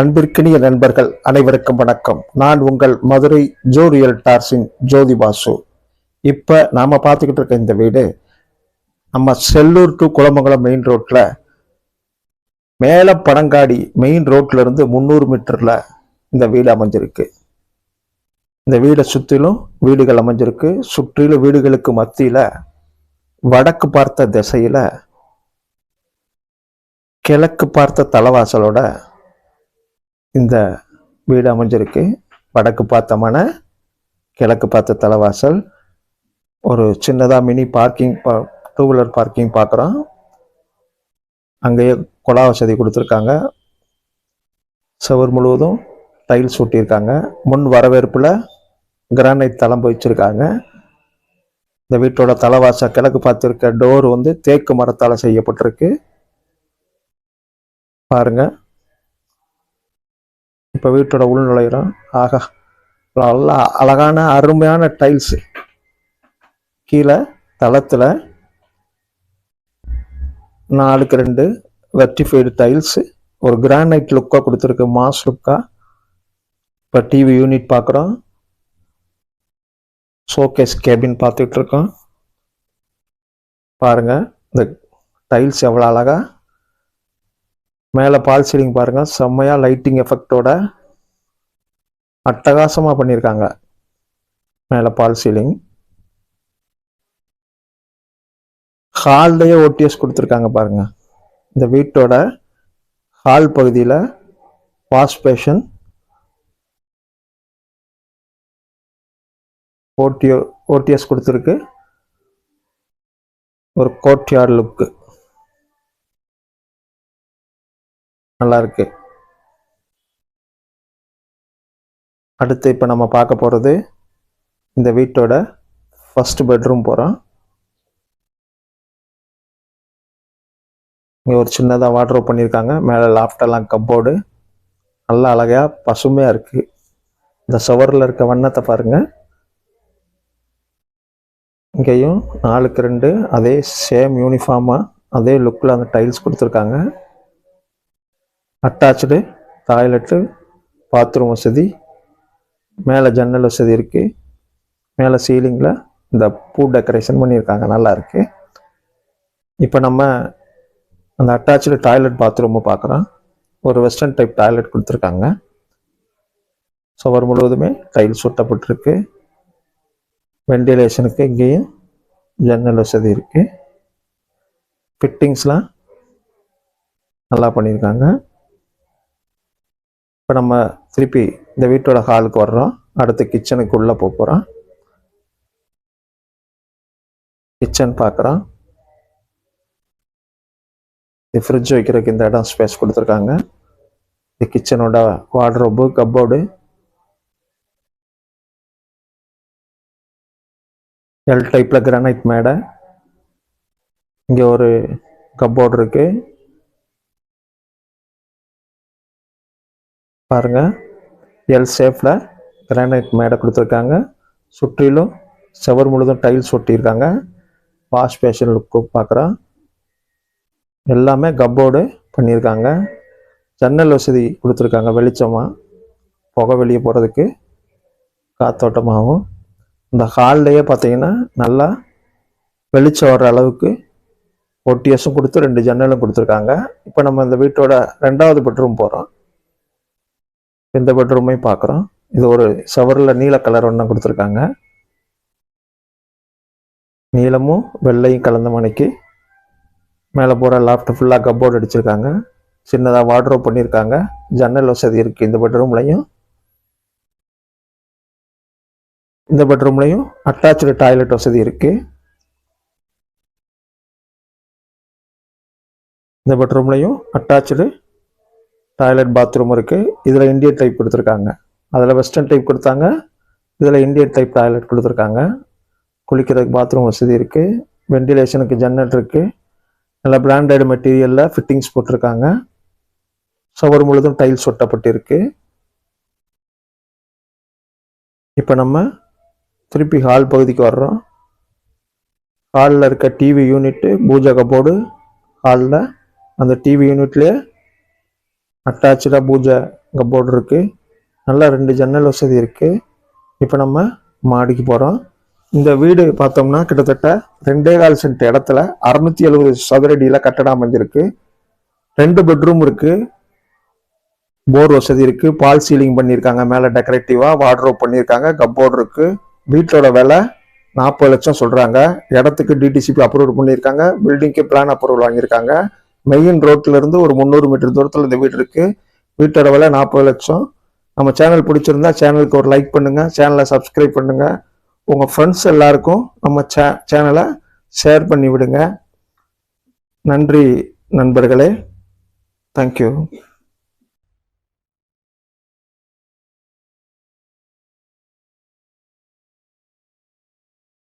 அன்பிற்கினிய நண்பர்கள் அனைவருக்கும் வணக்கம். நான் உங்கள் மதுரை ஜோ ரியல்டார்ஸின் ஜோதி பாசு. இப்போ நாம் பார்த்துக்கிட்டு இருக்க இந்த வீடு நம்ம செல்லூர் டு குளமங்கலம் மெயின் ரோட்டில் மேலே பனங்காடி மெயின் ரோட்ல இருந்து 300 மீட்டரில் இந்த வீடு அமைஞ்சிருக்கு. இந்த வீடை சுற்றிலும் வீடுகள் அமைஞ்சிருக்கு. சுற்றிலும் வீடுகளுக்கு மத்தியில் வடக்கு பார்த்த திசையில் கிழக்கு பார்த்த தலைவாசலோட இந்த வீடு அமைஞ்சிருக்கு. வடக்கு பார்த்த மனை, கிழக்கு பார்த்த தலைவாசல், ஒரு சின்னதாக மினி பார்க்கிங், 2 வீலர் பார்க்கிங் பார்க்குறோம். அங்கேயே குழா வசதி கொடுத்துருக்காங்க. சுவர் முழுவதும் டைல்ஸ் ஒட்டியிருக்காங்க. முன் வரவேற்பில் கிரானைட் தளம் வச்சிருக்காங்க. இந்த வீட்டோட தலைவாசல் கிழக்கு பார்த்துருக்க டோர் தேக்கு மரத்தால் செய்யப்பட்டிருக்கு. பாருங்க, இப்போ வீட்டோட உள் நுழையிறோம். ஆகா, நல்லா அழகான அருமையான டைல்ஸு. கீழே தளத்தில் 4x2 வெர்டிஃபைடு டைல்ஸு, ஒரு கிரானைட் லுக்காக கொடுத்துருக்கு, மாஸ் லுக்காக. இப்போ டிவி யூனிட் பார்க்குறோம். ஷோகேஸ் கேபின் பார்த்துட்டு இருக்கோம். பாருங்க, இந்த டைல்ஸ் எவ்வளோ அழகா. மேலே பால் சீலிங் பாருங்க, செம்மையா லைட்டிங் எஃபெக்டோட அட்டகாசமாக பண்ணியிருக்காங்க. மேலே பால் சீலிங். ஹால்லையே ஓடிஎஸ் கொடுத்துருக்காங்க. பாருங்க, இந்த வீட்டோட ஹால் பகுதியில் வாஷ் பேஷன், ஓடிஎஸ் கொடுத்துருக்கு. ஒரு கோர்ட்யார்ட் லுக்கு நல்லா இருக்கு. அடுத்து இப்போ நம்ம பார்க்க போகிறது இந்த வீட்டோட ஃபர்ஸ்ட் பெட்ரூம் போகிறோம். இங்கே ஒரு சின்னதாக வார்ட்ரோப் பண்ணியிருக்காங்க. மேலே லாஃப்டெல்லாம் கப்போர்டு நல்லா அழகாக பசுமையாக இருக்குது. இந்த சுவரில் இருக்க வண்ணத்தை பாருங்கள். இங்கேயும் 4x2 அதே சேம் யூனிஃபார்மாக அதே லுக்கில் அந்த டைல்ஸ் கொடுத்துருக்காங்க. அட்டாச்சு டாய்லெட்டு, பாத்ரூம் வசதி, மேலே ஜன்னல் வசதி இருக்குது. மேலே சீலிங்கில் இந்த பூ டெக்கரேஷன் பண்ணியிருக்காங்க, நல்லா இருக்குது. இப்போ நம்ம அந்த அட்டாச்சு டாய்லெட் பாத்ரூமை பார்க்குறோம். ஒரு வெஸ்டர்ன் டைப் டாய்லெட் கொடுத்துருக்காங்க. சுவர் முழுவதுமே டைல்ஸ் ஒட்டப்பட்டிருக்கு. வெண்டிலேஷனுக்கு இங்கேயும் ஜன்னல் வசதி இருக்குது. ஃபிட்டிங்ஸ்லாம் நல்லா பண்ணியிருக்காங்க. இப்போ நம்ம திருப்பி இந்த வீட்டோட ஹாலுக்கு வர்றோம். அடுத்து கிச்சனுக்கு உள்ளே போகிறோம். கிச்சன் பார்க்குறோம். இது ஃப்ரிட்ஜ் வைக்கிறதுக்கு இந்த இடம் ஸ்பேஸ் கொடுத்துருக்காங்க. இது கிச்சனோட வார்ட்ரோபு, கப்போர்டு, எல் டைப்பில் கிரானைட் மேடை. இங்கே ஒரு கப்போர்டு இருக்கு. பாருங்க, எல் ஷேப்பில் கிரானைட் மேடை கொடுத்துருக்காங்க. சுற்றிலும் சுவர் முழுதும் டைல்ஸ் ஒட்டியிருக்காங்க. வாஷ் பேஷன் லுக்கு பார்க்குறோம். எல்லாமே கப்போர்டு பண்ணியிருக்காங்க. ஜன்னல் வசதி கொடுத்துருக்காங்க, வெளிச்சமாக புகை வெளியே போகிறதுக்கு காத்தோட்டமாகவும். இந்த ஹால்லையே பார்த்தீங்கன்னா நல்லா வெளிச்சம் வர்ற அளவுக்கு ஓடிஎஸும் கொடுத்து 2 ஜன்னலும் கொடுத்துருக்காங்க. இப்போ நம்ம இந்த வீட்டோட 2வது பெட்ரூம் போகிறோம். இந்த பெட்ரூமையும் பார்க்குறோம். இது ஒரு சவரில் நீல கலர் ஒன்றும் கொடுத்துருக்காங்க. நீலமும் வெள்ளையும் கலந்த மணிக்கு மேலே போகிற லாஃப்ட் ஃபுல்லாக கப்போர்டு அடிச்சிருக்காங்க. சின்னதாக வார்ட்ரோப் பண்ணியிருக்காங்க. ஜன்னல் வசதி இருக்குது இந்த பெட்ரூம்லையும். இந்த பெட்ரூம்லையும் அட்டாச்சு டாய்லெட் வசதி இருக்குது. இந்த பெட்ரூம்லையும் அட்டாச்சு டாய்லெட் பாத்ரூம் இருக்குது. இதில் இந்தியன் டைப் கொடுத்துருக்காங்க. அதில் வெஸ்டர்ன் டைப் கொடுத்தாங்க. இதில் இந்தியன் டைப் டாய்லெட் கொடுத்துருக்காங்க. குளிக்கிறதுக்கு பாத்ரூம் வசதி இருக்குது. வெண்டிலேஷனுக்கு ஜன்னல் இருக்குது. நல்லா பிராண்டட் மெட்டீரியலில் ஃபிட்டிங்ஸ் போட்டிருக்காங்க. சுவர் முழுதும் டைல்ஸ் ஒட்டப்பட்டிருக்கு. இப்போ நம்ம திருப்பி ஹால் பகுதிக்கு வர்றோம். ஹாலில் இருக்க டிவி யூனிட்டு, பூஜை கபோர்டு, ஹாலில் அந்த டிவி யூனிட்லேயே அட்டாச்சாக பூஜை கப்போர்டு இருக்குது. நல்லா 2 ஜன்னல் வசதி இருக்குது. இப்போ நம்ம மாடிக்கு போகிறோம். இந்த வீடு பார்த்தோம்னா கிட்டத்தட்ட 2.25 சென்ட் இடத்துல 670 சதுர அடியில் கட்டடம் அமைஞ்சிருக்கு. 2 பெட்ரூம் இருக்குது. போர் வசதி இருக்குது. பால் சீலிங் பண்ணியிருக்காங்க. மேலே டெக்கரேட்டிவாக வார்ட்ரோப் பண்ணியிருக்காங்க. கப்போர்டு இருக்குது. வீட்டோட விலை 40 லட்சம் சொல்கிறாங்க. இடத்துக்கு டிடிசிபி அப்ரூவல் பண்ணியிருக்காங்க. பில்டிங்க்கு பிளான் அப்ரூவல் வாங்கியிருக்காங்க. மெயின் ரோட்லேருந்து ஒரு 300 மீட்டர் தூரத்தில் இந்த வீடு இருக்குது. வீட்டோட விலை 40 லட்சம். நம்ம சேனல் பிடிச்சிருந்தா சேனலுக்கு ஒரு லைக் பண்ணுங்கள். சேனலை சப்ஸ்கிரைப் பண்ணுங்கள். உங்கள் ஃப்ரெண்ட்ஸ் எல்லாருக்கும் நம்ம சேனலை ஷேர் பண்ணி விடுங்க. நன்றி நண்பர்களே. தேங்க்யூ.